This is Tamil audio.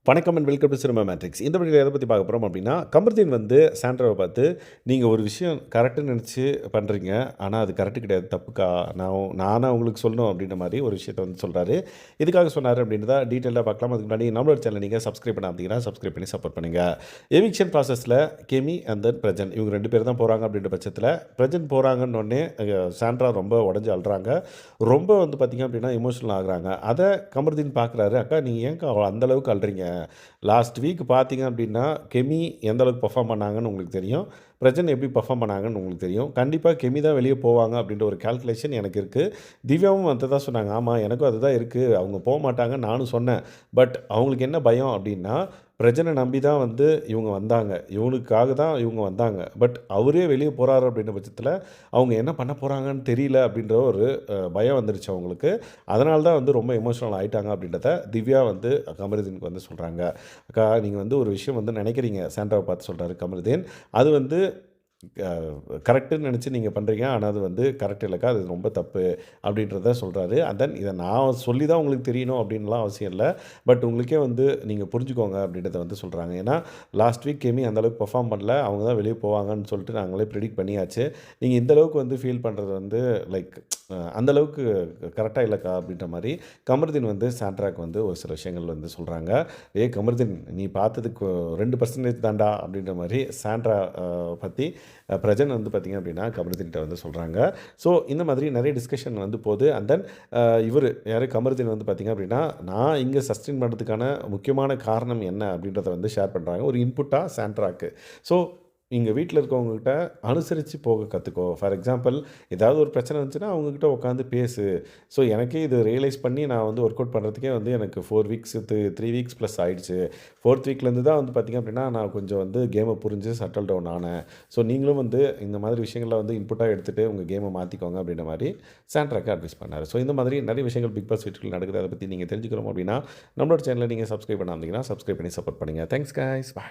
வணக்கம் and welcome to cinema matrix. இந்த வீடியோல எத பத்தி பார்க்க போறோம் அப்டின்னா, கமருதீன் வந்து சாண்ட்ராவ பார்த்து, "நீங்க ஒரு விஷயம் கரெக்ட்ன்னு நெனச்சு பண்றீங்க. ஆனா அது கரெக்ட் கிடையாது. தப்புக்கா. நானா உங்களுக்கு சொல்லணும்." அப்டின்ற மாரி ஒரு விஷயத்த வந்து சொல்றாரு. எதுக்காக சொன்னாரு அப்டின்றத டீட்டெயிலா பார்க்கலாம். அதுக்கு முன்னாடி நம்மளோட சேனல நீங்க சப்ஸ்கிரைப் பண்ணாம இருந்தீங்கன்னா, சப்ஸ்கிரைப் பண்ணி சப்போர்ட் பண்ணுங்க. எவிக்ஷன் ப்ராசஸ்ல கெமி அண்ட் தென் பிரஜன் இவங்க 2 பேர் தான் போறாங்க அப்டின்ற பட்சத்தில, பிரஜன் போறாங்கன்னோனே சாண்ட்ரா ரொம்ப உடைஞ்சு அழுறாங்க. ரொம்ப வந்து பார்த்தீங்க அப்டின்னா, எமோஷனல் ஆகுறாங்க. அத கமருதீன் பார்க்குறாரு. "அக்கா நீங்க ஏன்க்கா அந்த அளவுக்கு அழுறீங்க? லாஸ்ட் வீக் பார்த்தீங்க அப்படின்னா, கெமி எந்த அளவுக்கு பெர்ஃபார்ம் பண்ணாங்கன்னு உங்களுக்கு தெரியும். பிரஜன் எப்படி பெர்ஃபார்ம் பண்ணாங்கன்னு உங்களுக்கு தெரியும். கண்டிப்பா கெமி தான் வெளிய போவாங்க அப்படின்ற ஒரு கால்குலேஷன் எனக்கு இருக்கு. திவ்யாவும் அததான் சொன்னாங்க. ஆமா, எனக்கும் அதுதான் இருக்கு. அவங்க போமாட்டாங்கன்னு நானும் சொன்னேன். பட் அவங்களுக்கு என்ன பயம் அப்படின்னா, பிரஜன நம்பி தான் வந்து இவங்க வந்தாங்க. இவனுக்காக தான் இவங்க வந்தாங்க. பட் அவரே வெளிய போறாரு அப்படின்ற பட்சத்தில, அவங்க என்ன பண்ண போறாங்கன்னு தெரியல அப்படின்ற ஒரு பயம் வந்துருச்சு அவங்களுக்கு. அதனால தான் வந்து ரொம்ப எமோஷனல் ஆயிட்டாங்க அப்படின்றத திவ்யா வந்து கமருதீனுக்கு வந்து சொல்றாங்க. அக்கா நீங்க வந்து ஒரு விஷயம் வந்து நினைக்கிறீங்க. சாண்ட்ராவ பார்த்து சொல்றாரு கமருதீன். அது வந்து க கரெக்ட்டுன்னு நெனச்சு நீங்க பண்றீங்க. ஆனா அது வந்து கரெக்ட் இல்லக்கா. அது ரொம்ப தப்பு அப்டின்றத சொல்றாரு. அண்ட் தென் இத நான் சொல்லி தான் உங்களுக்கு தெரியணும் அப்டின்லாம் அவசியம் இல்ல. பட் உங்களுக்கே வந்து நீங்க புரிஞ்சுக்கோங்க அப்டின்றத வந்து சொல்றாங்க. ஏன்னா, லாஸ்ட் வீக் கெமி அந்த அளவுக்கு பெர்ஃபார்ம் பண்ணல. அவங்க தான் வெளிய போவாங்கன்னு சொல்லிட்டு நாங்களே பிரெடிக்ட் பண்ணியாச்சு. நீங்க இந்த அளவுக்கு வந்து ஃபீல் பண்றது வந்து லைக் அந்த அளவுக்கு கரெக்ட்டா இல்லக்கா அப்டின்ற மாரி கமருதீன் வந்து சாண்ட்ராக்கு வந்து ஒரு சில விஷயங்கள் வந்து சொல்றாங்க. "ஏய் கமருதீன் நீ பார்த்ததுக்கு 2% தான்டா" அப்டின்ற மாரி சாண்ட்ரா பத்தி பிரஜன் வந்து பார்த்தீங்க அப்படின்னா, கமருதீன்ட்ட வந்து சொல்றாங்க. ஸோ, இந்த மாதிரி நெறைய டிஸ்கஷன் வந்து போது. அண்ட் தென் இவரு யாரு கமருதீன் வந்து பார்த்தீங்க அப்படின்னா, நான் இங்க சஸ்டெயின் பண்ணுறதுக்கான முக்கியமான காரணம் என்ன அப்படின்றத வந்து ஷேர் பண்றாங்க. ஒரு இன்புட்டா சாண்ட்ராக்கு. ஸோ, இங்க வீட்ல இருக்கவங்ககிட்ட அனுசரிச்சு போக கத்துக்கோ. ஃபார் எக்ஸாம்பிள் ஏதாவது ஒரு பிரச்சனை வந்துச்சுன்னா, அவங்ககிட்ட உட்காந்து பேசு. ஸோ, எனக்கே இது ரியலைஸ் பண்ணி நான் வந்து ஒர்க் அவுட் பண்ணுறதுக்கே வந்து எனக்கு 4 வீக்ஸ் 3 வீக்ஸ் ப்ளஸ் ஆயிடுச்சு. 4த் வீக்லேருந்து தான் வந்து பார்த்தீங்க அப்படின்னா, நான் கொஞ்சம் வந்து கேம புரிஞ்சு செட்டில் டவுன் ஆனேன். ஸோ நீங்களும் வந்து இந்த மாதிரி விஷயங்கள வந்து இன்புட்டா எடுத்துட்டு உங்க கேம மாத்திக்கோங்க அப்படின்ற மாரி சாண்ட்ராக்கு அட்வைஸ் பண்ணாரு. ஸோ இந்த மாதிரி நெறைய விஷயங்கள் பிக் பாஸ் வீட்டுக்குள்ள நடக்குது. அத பத்தி நீங்க தெரிஞ்சுக்கணும் அப்படின்னா, நம்மளோட சேனல நீங்க சப்ஸ்கிரைப் பண்ணாம இருந்தீங்கன்னா, சப்ஸ்கிரைப் பண்ணி சப்போர்ட் பண்ணுங்க. Thanks guys. பாய்.